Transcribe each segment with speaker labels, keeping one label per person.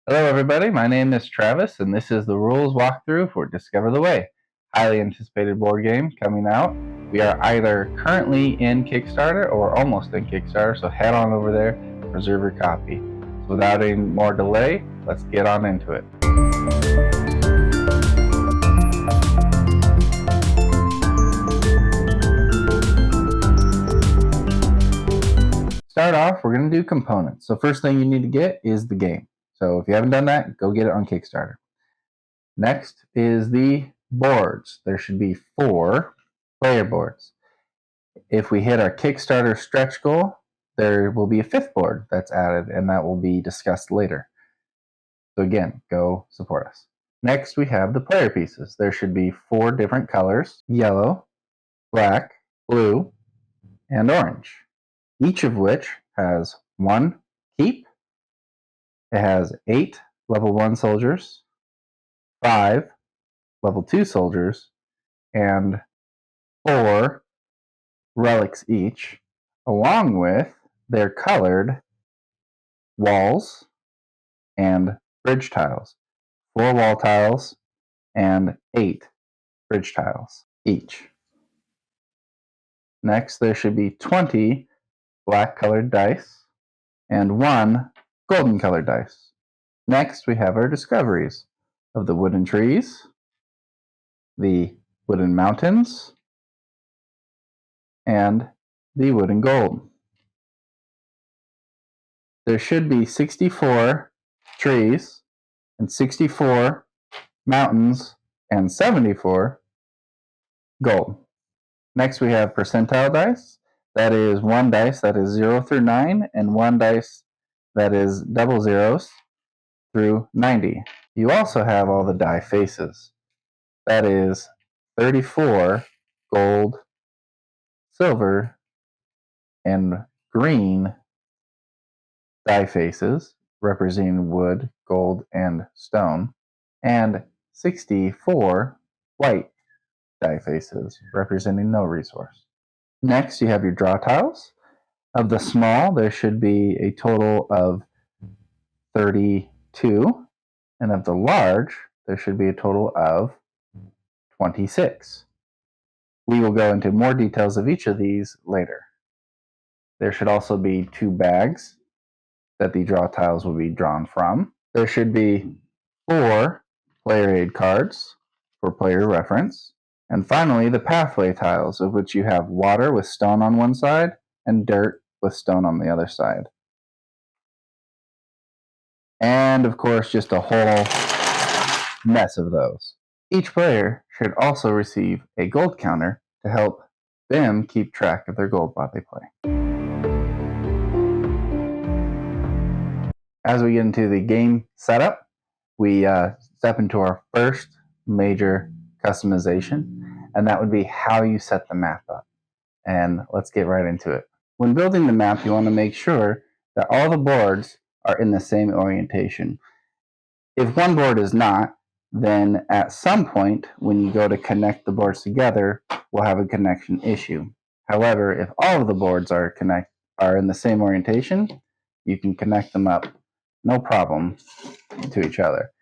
Speaker 1: Hello, everybody. My name is Travis, and this is the rules walkthrough for Discover the Way. Highly anticipated board game coming out. We are either currently in Kickstarter or almost in Kickstarter, so head on over there, reserve your copy. So without any more delay, let's get on into it. Start off, we're going to do components. So first thing you need to get is the game. So if you haven't done that, go get it on Kickstarter. Next is the boards. There should be 4 player boards. If we hit our Kickstarter stretch goal, there will be a 5th board that's added, and that will be discussed later. So again, go support us. Next, we have the player pieces. There should be 4 different colors: yellow, black, blue, and orange, each of which has 1 keep. It has 8 level 1 soldiers, 5 level 2 soldiers, and 4 relics each, along with their colored walls and bridge tiles. 4 wall tiles and 8 bridge tiles each. Next, there should be 20 black colored dice and 1 golden colored dice. Next, we have our discoveries of the wooden trees, the wooden mountains, and the wooden gold. There should be 64 trees and 64 mountains and 74 gold. Next, we have percentile dice. That is 1 dice that is 0 through 9 and 1 dice that is double zeros through 90. You also have all the die faces. That is 34 gold, silver, and green die faces representing wood, gold, and stone, and 64 white die faces representing no resource. Next, you have your draw tiles. Of the small, there should be a total of 32, and of the large, there should be a total of 26. We will go into more details of each of these later. There should also be 2 bags that the draw tiles will be drawn from. There should be 4 player aid cards for player reference. And finally, the pathway tiles, of which you have water with stone on one side and dirt with stone on the other side. And of course, just a whole mess of those. Each player should also receive a gold counter to help them keep track of their gold while they play. As we get into the game setup, we step into our first major customization, and that would be how you set the map up. And let's get right into it. When building the map, you want to make sure that all the boards are in the same orientation. If one board is not, then at some point when you go to connect the boards together, we'll have a connection issue. However, if all of the boards are in the same orientation, you can connect them up no problem to each other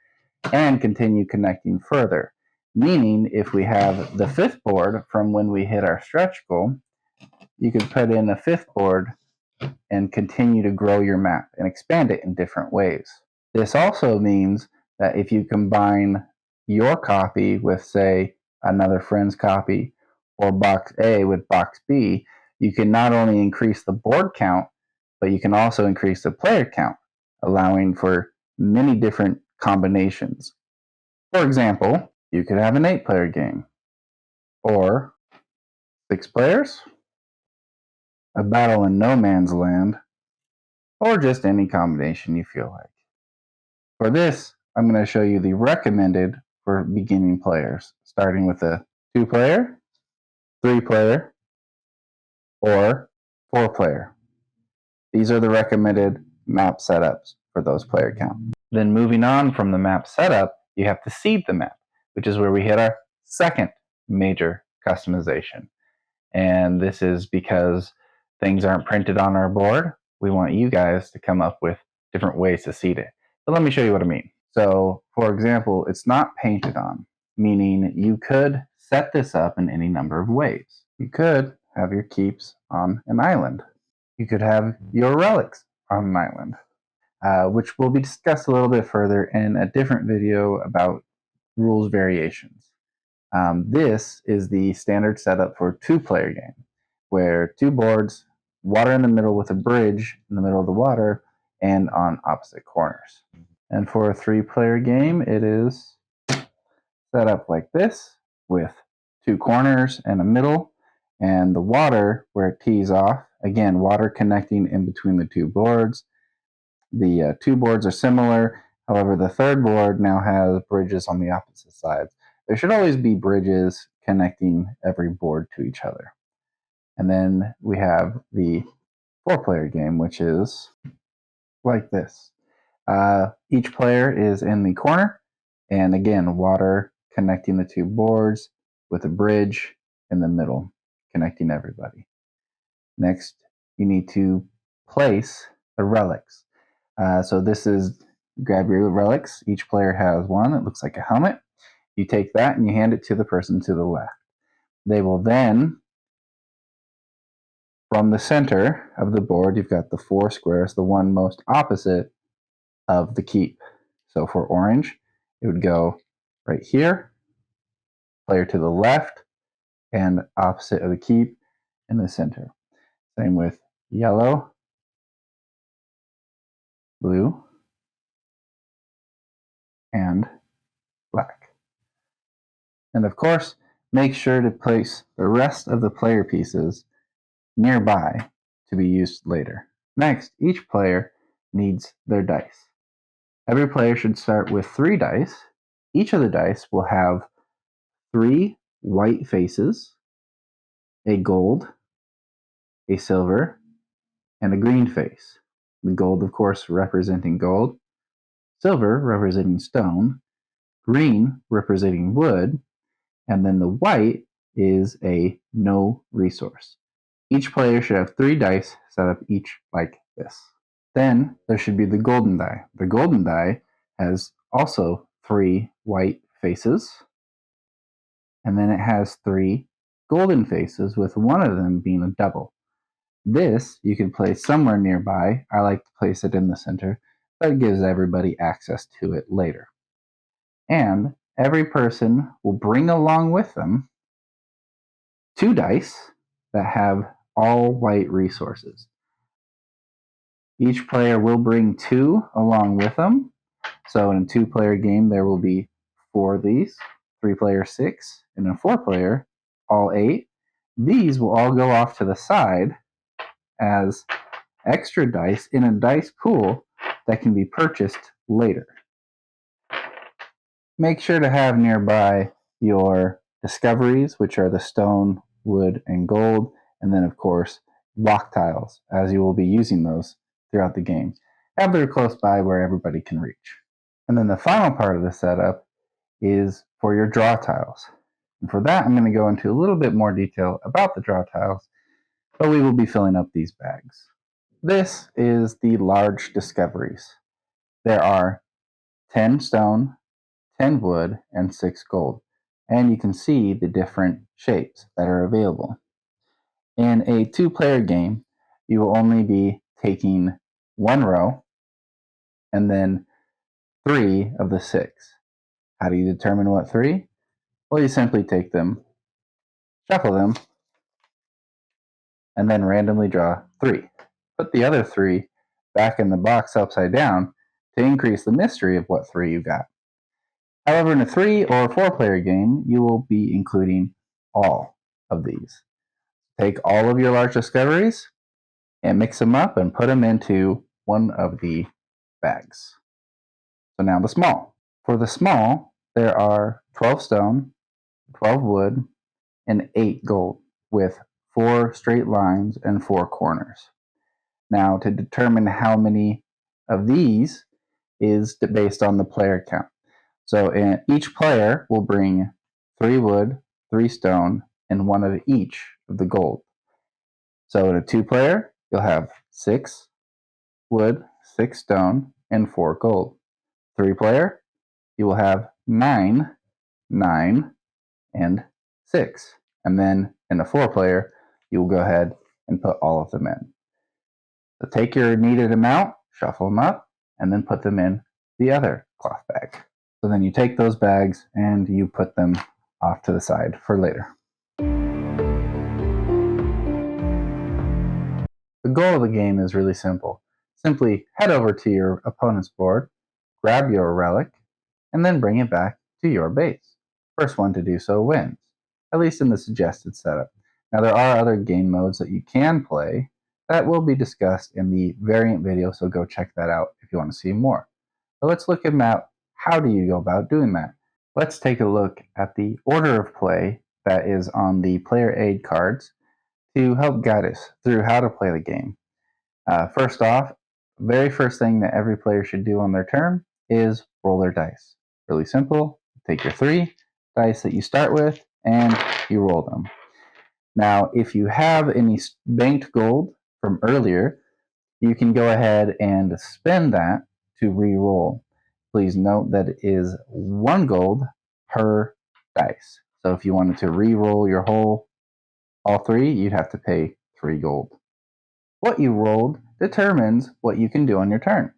Speaker 1: and continue connecting further. Meaning, if we have the 5th board from when we hit our stretch goal, you could put in a 5th board and continue to grow your map and expand it in different ways. This also means that if you combine your copy with, say, another friend's copy, or box A with box B, you can not only increase the board count, but you can also increase the player count, allowing for many different combinations. For example, you could have an 8-player game, or 6 players, a battle in no man's land, or just any combination you feel like. For this, I'm going to show you the recommended for beginning players, starting with a 2-player, 3-player, or 4-player. These are the recommended map setups for those player count. Then moving on from the map setup, you have to seed the map, which is where we hit our second major customization. And this is because things aren't printed on our board. We want you guys to come up with different ways to seed it. So let me show you what I mean. So for example, it's not painted on, meaning you could set this up in any number of ways. You could have your keeps on an island. You could have your relics on an island, which will be discussed a little bit further in a different video about rules variations. This is the standard setup for a two-player game, where two boards, water in the middle with a bridge in the middle of the water, and on opposite corners. And for a three-player game, it is set up like this, with two corners and a middle, and the water where it tees off. Again, water connecting in between the two boards. The two boards are similar. However, the third board now has bridges on the opposite sides. There should always be bridges connecting every board to each other. And then we have the four-player game, which is like this. Each player is in the corner, and again, water connecting the two boards with a bridge in the middle, connecting everybody. Next, you need to place the relics. So this is, grab your relics. Each player has one. It looks like a helmet. You take that and you hand it to the person to the left. They will then, from the center of the board, you've got the four squares, the one most opposite of the keep. So for orange, it would go right here, player to the left, and opposite of the keep in the center. Same with yellow, blue, and black. And of course, make sure to place the rest of the player pieces nearby to be used later. Next, each player needs their dice. Every player should start with 3 dice. Each of the dice will have 3 white faces, a gold, a silver, and a green face. The gold, of course, representing gold, silver representing stone, green representing wood, and then the white is a no resource. Each player should have 3 dice set up each like this. Then there should be the golden die. The golden die has also 3 white faces, and then it has 3 golden faces, with one of them being a double. This you can place somewhere nearby. I like to place it in the center. That gives everybody access to it later. And every person will bring along with them 2 dice that have all white resources. Each player will bring 2 along with them. So in a 2-player game, there will be 4 of these, 3-player 6, and in a 4-player, all 8. These will all go off to the side as extra dice in a dice pool that can be purchased later. Make sure to have nearby your discoveries, which are the stone, wood, and gold, and then of course block tiles, as you will be using those throughout the game. Have them close by where everybody can reach. And then the final part of the setup is for your draw tiles. And for that, I'm going to go into a little bit more detail about the draw tiles, but we will be filling up these bags. This is the large discoveries. There are 10 stone, 10 wood, and 6 gold. And you can see the different shapes that are available. In a 2-player game, you will only be taking 1 row and then 3 of the 6. How do you determine what 3? Well, you simply take them, shuffle them, and then randomly draw 3. Put the other 3 back in the box upside down to increase the mystery of what 3 you got. However, in a 3 or 4-player game, you will be including all of these. Take all of your large discoveries and mix them up and put them into one of the bags. So now the small. For the small, there are 12 stone, 12 wood, and 8 gold, with 4 straight lines and 4 corners. Now, to determine how many of these is based on the player count. So each player will bring 3 wood, 3 stone, and 1 of each of the gold. So in a 2-player, you'll have 6 wood, 6 stone, and 4 gold. 3-player, you will have 9, 9, and 6. And then in a 4-player, you will go ahead and put all of them in. So take your needed amount, shuffle them up, and then put them in the other cloth bag. So then you take those bags and you put them off to the side for later. The goal of the game is really simple. Simply head over to your opponent's board, grab your relic, and then bring it back to your base. First one to do so wins, at least in the suggested setup. Now there are other game modes that you can play that will be discussed in the variant video, so go check that out if you want to see more. But let's look at how do you go about doing that. Let's take a look at the order of play that is on the player aid cards to help guide us through how to play the game. First off, very first thing that every player should do on their turn is roll their dice. Really simple. Take your 3 dice that you start with and you roll them. Now, if you have any banked gold from earlier, you can go ahead and spend that to re-roll. Please note that it is 1 gold per dice. So if you wanted to re-roll your all 3, you'd have to pay 3 gold. What you rolled determines what you can do on your turn,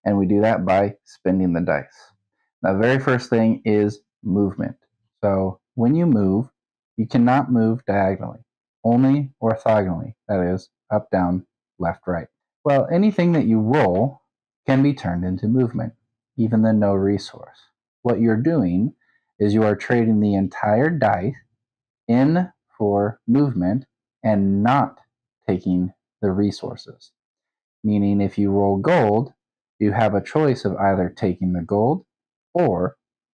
Speaker 1: and we do that by spending the dice. Now, the very first thing is movement. So when you move, you cannot move diagonally, only orthogonally, that is, up, down, left, right. Well, anything that you roll can be turned into movement, even the no resource. What you're doing is you are trading the entire dice in for movement and not taking the resources. Meaning if you roll gold, you have a choice of either taking the gold or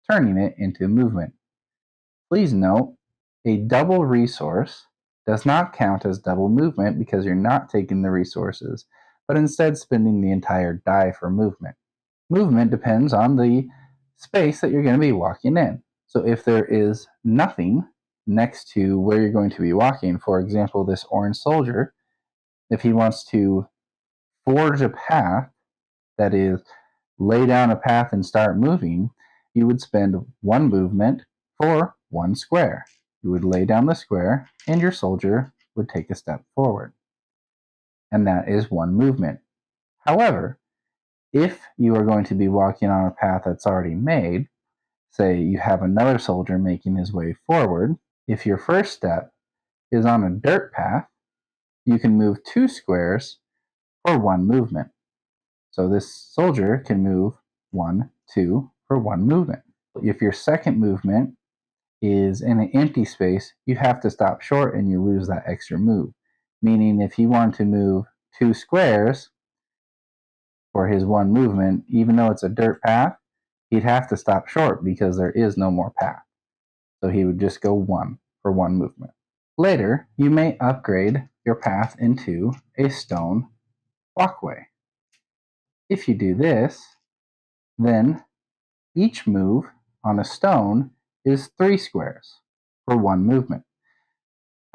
Speaker 1: turning it into movement. Please note, a double resource does not count as double movement because you're not taking the resources, but instead spending the entire die for movement. Movement depends on the space that you're going to be walking in. So if there is nothing next to where you're going to be walking, for example, this orange soldier, if he wants to forge a path, that is, lay down a path and start moving, you would spend 1 movement for 1 square. You would lay down the square and your soldier would take a step forward. And that is 1 movement. However, if you are going to be walking on a path that's already made, say you have another soldier making his way forward, if your first step is on a dirt path, you can move 2 squares for 1 movement. So this soldier can move 1, 2 for 1 movement. If your second movement is in an empty space, you have to stop short and you lose that extra move. Meaning if he wanted to move 2 squares for his 1 movement, even though it's a dirt path, he'd have to stop short because there is no more path. So he would just go 1 for 1 movement. Later, you may upgrade your path into a stone walkway. If you do this, then each move on a stone is 3 squares for 1 movement,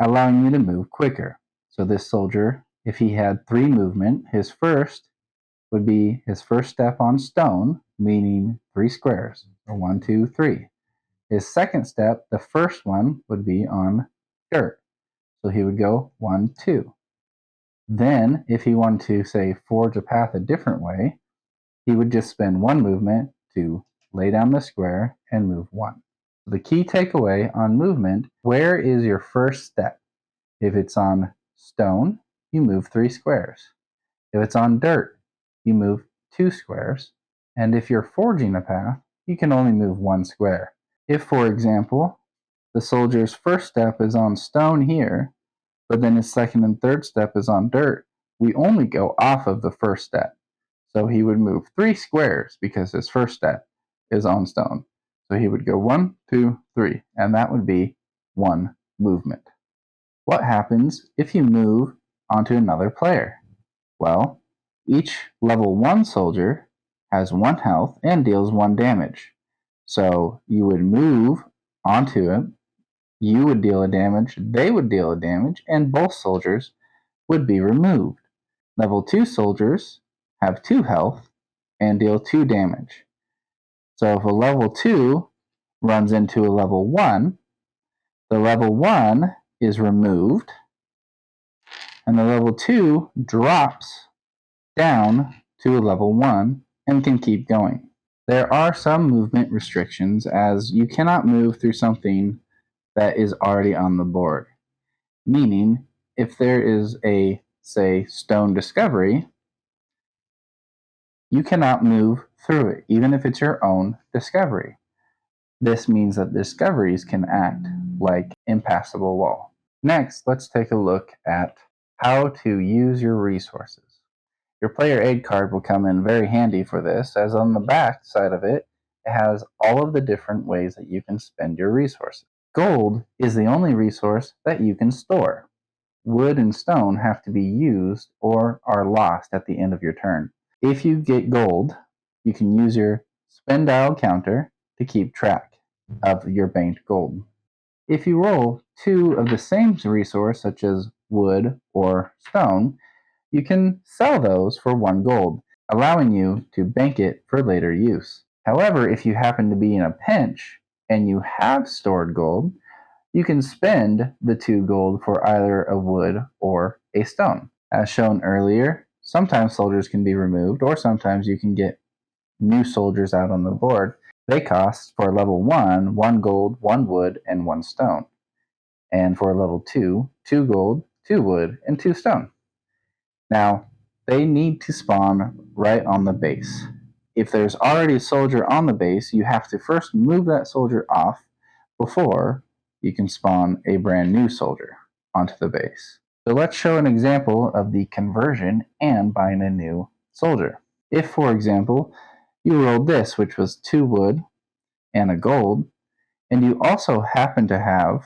Speaker 1: allowing you to move quicker. So this soldier, if he had 3 movement, his first would be his first step on stone, meaning 3 squares, or 1, 2, 3. His second step, the first one, would be on dirt. So he would go 1, 2. Then, if he wanted to, say, forge a path a different way, he would just spend 1 movement to lay down the square and move 1. The key takeaway on movement, where is your first step? If it's on stone, you move 3 squares. If it's on dirt, you move 2 squares. And if you're forging a path, you can only move 1 square. If, for example, the soldier's first step is on stone here, but then his second and third step is on dirt, we only go off of the first step. So he would move 3 squares because his first step is on stone. So he would go 1, 2, 3, and that would be 1 movement. What happens if you move onto another player? Well, each level 1 soldier has 1 health and deals 1 damage. So you would move onto him, you would deal a damage, they would deal a damage, and both soldiers would be removed. Level 2 soldiers have 2 health and deal 2 damage. So if a level 2 runs into a level 1, the level 1 is removed, and the level 2 drops down to a level 1 and can keep going. There are some movement restrictions, as you cannot move through something that is already on the board. Meaning, if there is a, say, stone discovery, you cannot move through it, even if it's your own discovery. This means that discoveries can act like impassable wall. Next, let's take a look at how to use your resources. Your player aid card will come in very handy for this, as on the back side of it, it has all of the different ways that you can spend your resources. Gold is the only resource that you can store. Wood and stone have to be used or are lost at the end of your turn. If you get gold, you can use your spend dial counter to keep track of your banked gold. If you roll 2 of the same resource, such as wood or stone, you can sell those for 1 gold, allowing you to bank it for later use. However, if you happen to be in a pinch and you have stored gold, you can spend the 2 gold for either a wood or a stone. As shown earlier, sometimes soldiers can be removed, or sometimes you can get new soldiers out on the board. They cost, for level 1, 1 gold, 1 wood, and 1 stone. And for level 2, 2 gold, 2 wood, and 2 stone. Now, they need to spawn right on the base. If there's already a soldier on the base, you have to first move that soldier off before you can spawn a brand new soldier onto the base. So let's show an example of the conversion and buying a new soldier. If, for example, you rolled this, which was 2 wood and a gold, and you also happen to have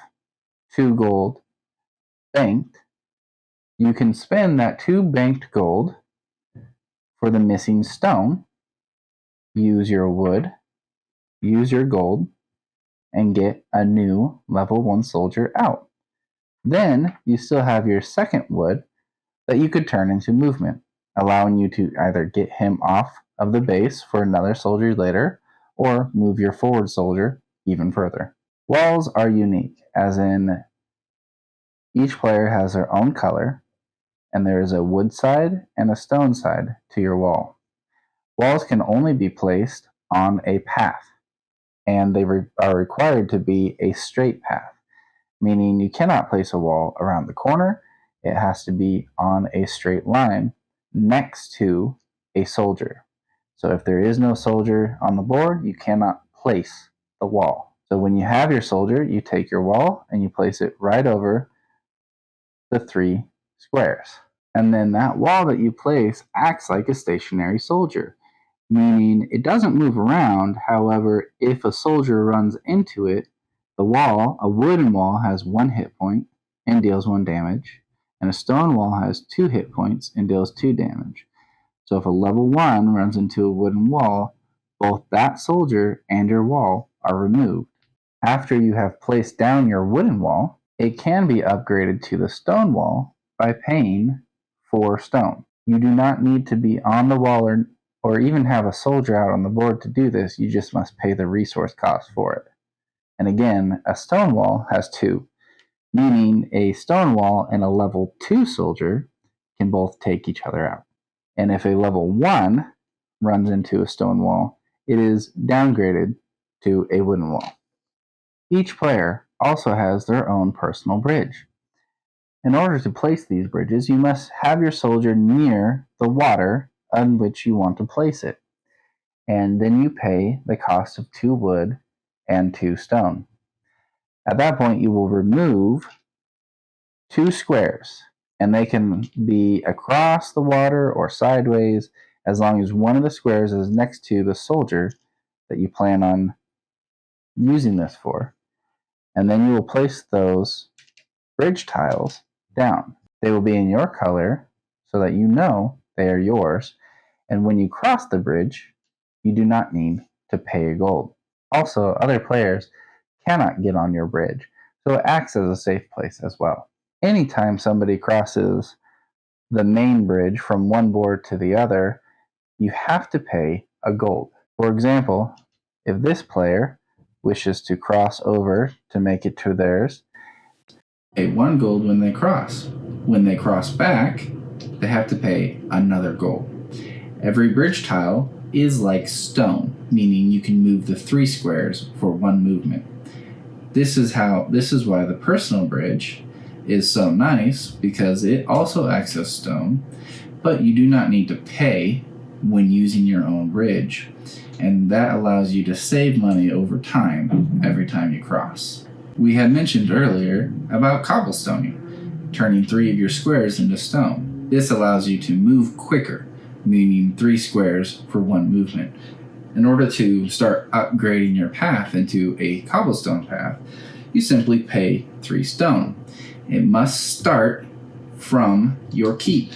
Speaker 1: 2 gold banked, you can spend that 2 banked gold for the missing stone, use your wood, use your gold, and get a new level 1 soldier out. Then you still have your second wood that you could turn into movement, allowing you to either get him off of the base for another soldier later, or move your forward soldier even further. Walls are unique, as in each player has their own color, and there is a wood side and a stone side to your wall. Walls can only be placed on a path, and they are required to be a straight path, meaning you cannot place a wall around the corner. It has to be on a straight line next to a soldier. So if there is no soldier on the board, you cannot place the wall. So when you have your soldier, you take your wall and you place it right over the 3 squares. And then that wall that you place acts like a stationary soldier, meaning it doesn't move around. However, if a soldier runs into it, the wall, a wooden wall, has 1 hit point and deals 1 damage, and a stone wall has 2 hit points and deals 2 damage. So if a level 1 runs into a wooden wall, both that soldier and your wall are removed. After you have placed down your wooden wall, it can be upgraded to the stone wall by paying 4 stone. You do not need to be on the wall or even have a soldier out on the board to do this. You just must pay the resource cost for it. And again, a stone wall has 2, meaning a stone wall and a level 2 soldier can both take each other out. And if a level 1 runs into a stone wall, it is downgraded to a wooden wall. Each player also has their own personal bridge. In order to place these bridges, you must have your soldier near the water on which you want to place it, and then you pay the cost of 2 wood and 2 stone. At that point, you will remove 2 squares, and they can be across the water or sideways, as long as one of the squares is next to the soldier that you plan on using this for. And then you will place those bridge tiles down. They will be in your color so that you know they are yours, and when you cross the bridge, you do not need to pay gold. Also, other players cannot get on your bridge, so it acts as a safe place as well. Anytime somebody crosses the main bridge from one board to the other, you have to pay a gold. For example, If this player wishes to cross over to make it to theirs, pay 1 gold when they cross. When they cross back, they have to pay another gold. Every bridge tile is like stone, meaning you can move the 3 squares for 1 movement. This is why the personal bridge is so nice, because it also acts as stone, but you do not need to pay when using your own bridge, and that allows you to save money over time every time you cross. We had mentioned earlier about cobblestoning, turning 3 of your squares into stone. This allows you to move quicker, meaning 3 squares for 1 movement. In order to start upgrading your path into a cobblestone path, you simply pay 3 stone. It must start from your keep.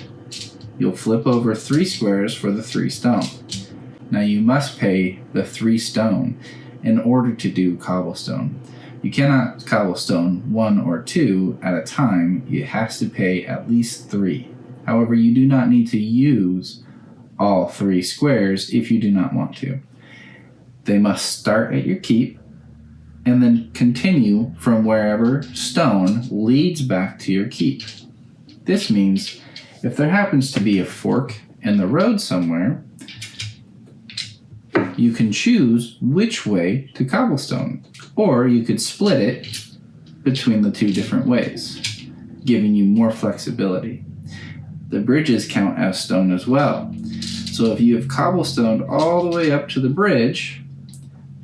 Speaker 1: You'll flip over 3 squares for the 3 stone. Now you must pay the 3 stone in order to do cobblestone. You cannot cobblestone 1 or 2 at a time. You have to pay at least 3. However, you do not need to use all 3 squares if you do not want to. They must start at your keep and then continue from wherever stone leads back to your keep. This means if there happens to be a fork in the road somewhere, you can choose which way to cobblestone, or you could split it between the 2 different ways, giving you more flexibility. The bridges count as stone as well. So if you have cobblestoned all the way up to the bridge,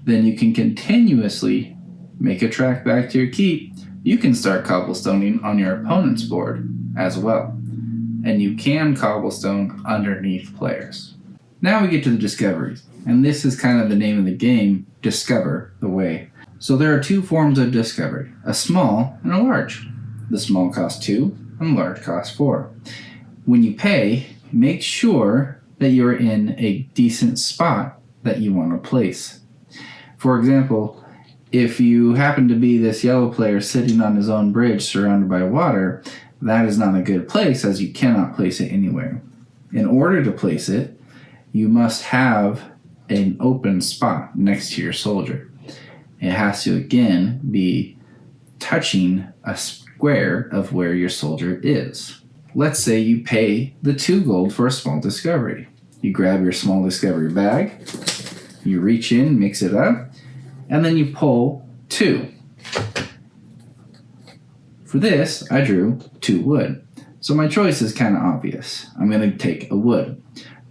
Speaker 1: then you can continuously make a track back to your keep. You can start cobblestoning on your opponent's board as well. And you can cobblestone underneath players. Now we get to the discoveries. And this is kind of the name of the game, discover the way. So there are 2 forms of discovery, a small and a large. The small costs 2 and the large costs 4. When you pay, make sure that you're in a decent spot that you want to place. For example, if you happen to be this yellow player sitting on his own bridge surrounded by water, that is not a good place, as you cannot place it anywhere. In order to place it, you must have an open spot next to your soldier. It has to, again, be touching a square of where your soldier is. Let's say you pay the 2 gold for a small discovery. You grab your small discovery bag, you reach in, mix it up, and then you pull 2. For this, I drew 2 wood. So my choice is kind of obvious. I'm going to take a wood.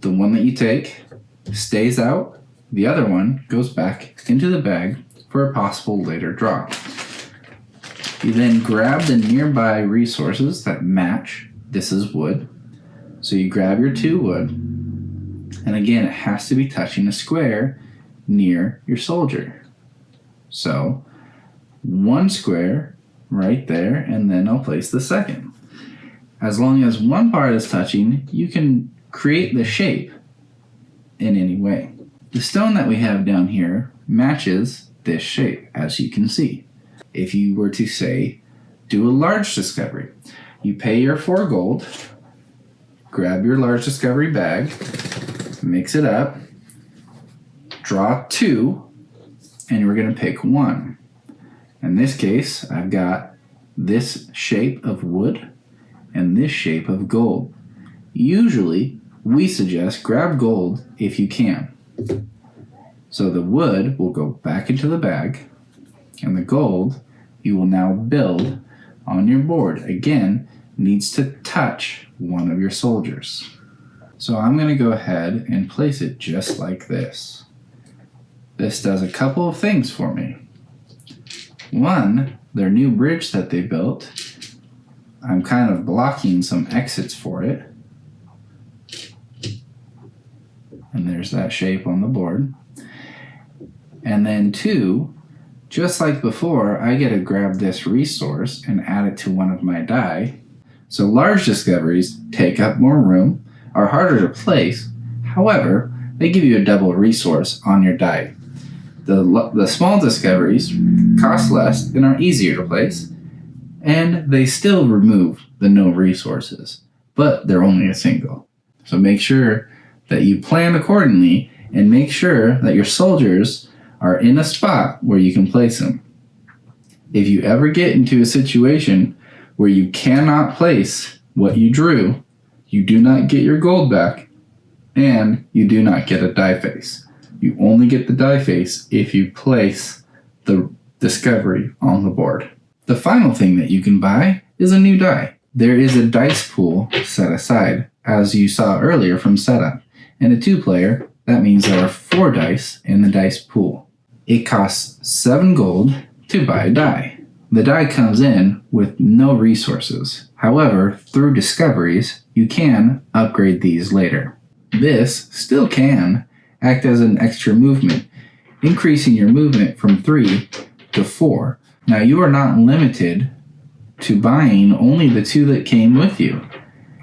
Speaker 1: The one that you take stays out, the other one goes back into the bag for a possible later draw. You then grab the nearby resources that match. This is wood. So you grab your 2 wood, and again, it has to be touching a square near your soldier. So 1 square right there, and then I'll place the second. As long as one part is touching, you can create the shape in any way. The stone that we have down here matches this shape, as you can see. If you were to say, do a large discovery, you pay your 4 gold, grab your large discovery bag, mix it up, draw 2, and we're going to pick 1. In this case, I've got this shape of wood and this shape of gold. Usually, we suggest grab gold if you can. So the wood will go back into the bag, and the gold you will now build on your board. Again, needs to touch one of your soldiers. So I'm going to go ahead and place it just like this. This does a couple of things for me. One, their new bridge that they built, I'm kind of blocking some exits for it. And there's that shape on the board. And then 2, just like before, I get to grab this resource and add it to one of my die. So large discoveries take up more room, are harder to place. However, they give you a double resource on your die. The small discoveries cost less and are easier to place, and they still remove the no resources, but they're only a single. So make sure that you plan accordingly and make sure that your soldiers are in a spot where you can place them. If you ever get into a situation where you cannot place what you drew, you do not get your gold back, and you do not get a die face. You only get the die face if you place the discovery on the board. The final thing that you can buy is a new die. There is a dice pool set aside, as you saw earlier from setup. In a 2-player, that means there are 4 dice in the dice pool. It costs 7 gold to buy a die. The die comes in with no resources. However, through discoveries, you can upgrade these later. This still can act as an extra movement, increasing your movement from 3 to 4. Now, you are not limited to buying only the 2 that came with you.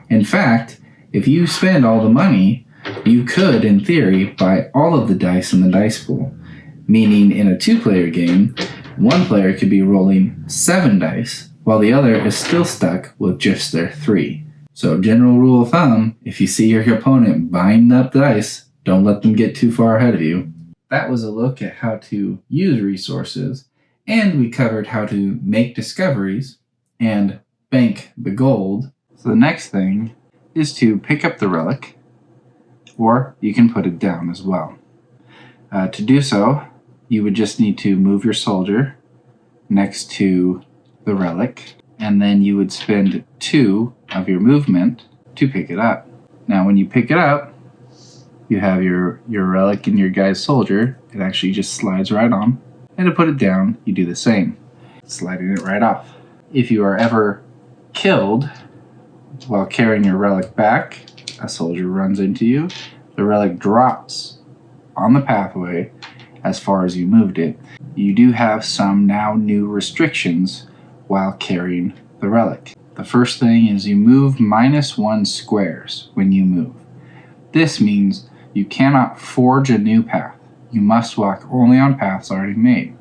Speaker 1: In fact, if you spend all the money, you could, in theory, buy all of the dice in the dice pool, meaning in a 2-player game, one player could be rolling 7 dice, while the other is still stuck with just their 3. So, general rule of thumb, if you see your opponent buying up dice, don't let them get too far ahead of you. That was a look at how to use resources, and we covered how to make discoveries and bank the gold. So the next thing is to pick up the relic, or you can put it down as well. To do so, you would just need to move your soldier next to the relic, and then you would spend 2 of your movement to pick it up. Now when you pick it up, you have your relic and your guy's soldier. It actually just slides right on. And to put it down, you do the same, sliding it right off. If you are ever killed while carrying your relic back, a soldier runs into you, the relic drops on the pathway as far as you moved it. You do have some now new restrictions while carrying the relic. The first thing is you move -1 squares when you move. This means you cannot forge a new path. You must walk only on paths already made.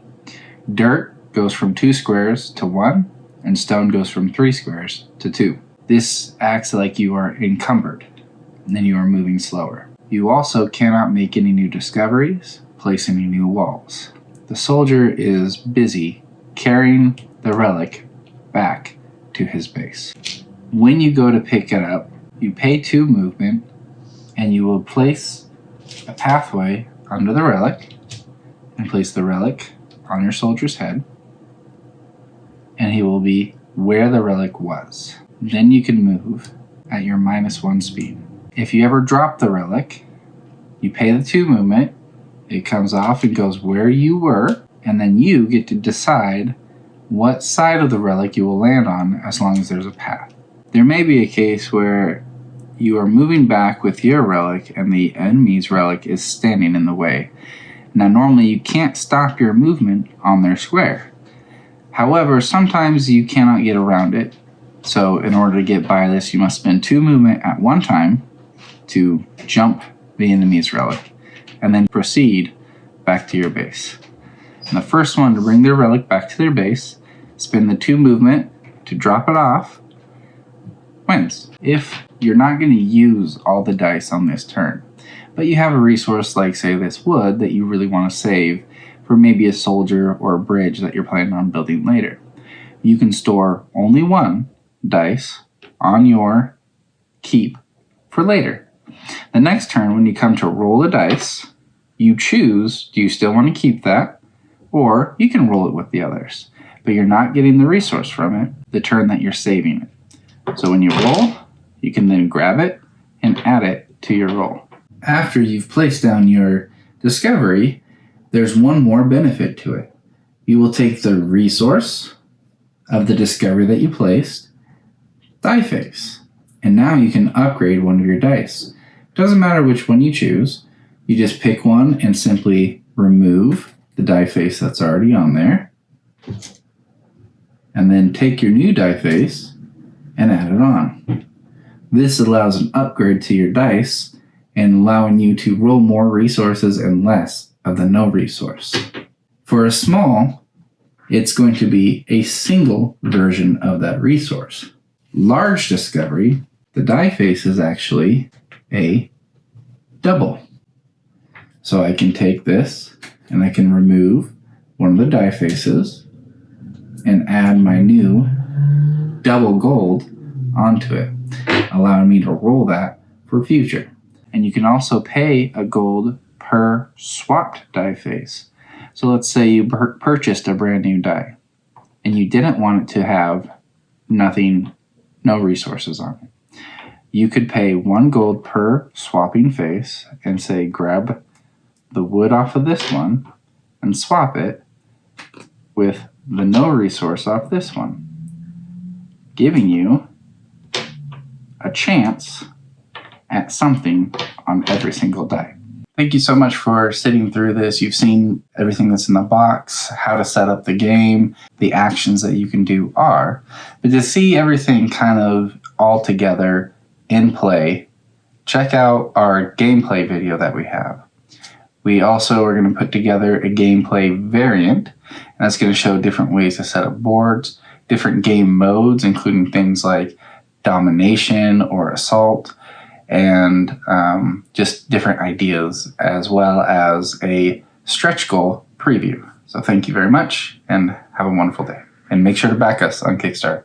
Speaker 1: Dirt goes from 2 squares to 1, and stone goes from 3 squares to 2. This acts like you are encumbered, and then you are moving slower. You also cannot make any new discoveries, place any new walls. The soldier is busy carrying the relic back to his base. When you go to pick it up, you pay 2 movement, and you will place a pathway under the relic, and place the relic on your soldier's head, and he will be where the relic was. Then you can move at your -1 speed. If you ever drop the relic, you pay the 2 movement, it comes off and goes where you were, and then you get to decide what side of the relic you will land on as long as there's a path. There may be a case where you are moving back with your relic and the enemy's relic is standing in the way. Now normally you can't stop your movement on their square. However, sometimes you cannot get around it. So in order to get by this, you must spend 2 movement at one time to jump the enemy's relic, and then proceed back to your base. And the first one to bring their relic back to their base, spend the 2 movement to drop it off, wins. If you're not going to use all the dice on this turn, but you have a resource like, say, this wood that you really want to save for maybe a soldier or a bridge that you're planning on building later, you can store only 1 dice on your keep for later. The next turn, when you come to roll a dice, you choose, do you still want to keep that? Or you can roll it with the others, but you're not getting the resource from it the turn that you're saving it. So when you roll, you can then grab it and add it to your roll. After you've placed down your discovery, there's one more benefit to it. You will take the resource of the discovery that you placed, die face, and now you can upgrade one of your dice. Doesn't matter which one you choose, you just pick one and simply remove the die face that's already on there, and then take your new die face and add it on. This allows an upgrade to your dice and allowing you to roll more resources and less of the no resource. For a small, it's going to be a single version of that resource. Large discovery, the die face is actually a double. So I can take this And I can remove one of the die faces and add my new double gold onto it, allowing me to roll that for future. And you can also pay a gold per swapped die face. So let's say you purchased a brand new die and you didn't want it to have no resources on it. You could pay 1 gold per swapping face and say grab the wood off of this one and swap it with the no resource off this one, giving you a chance at something on every single die. Thank you so much for sitting through this. You've seen everything that's in the box, how to set up the game, the actions that you can do are. But to see everything kind of all together in play, check out our gameplay video that we have. We also are going to put together a gameplay variant, and that's going to show different ways to set up boards, different game modes, including things like domination or assault, and just different ideas, as well as a stretch goal preview. So thank you very much, and have a wonderful day. And make sure to back us on Kickstarter.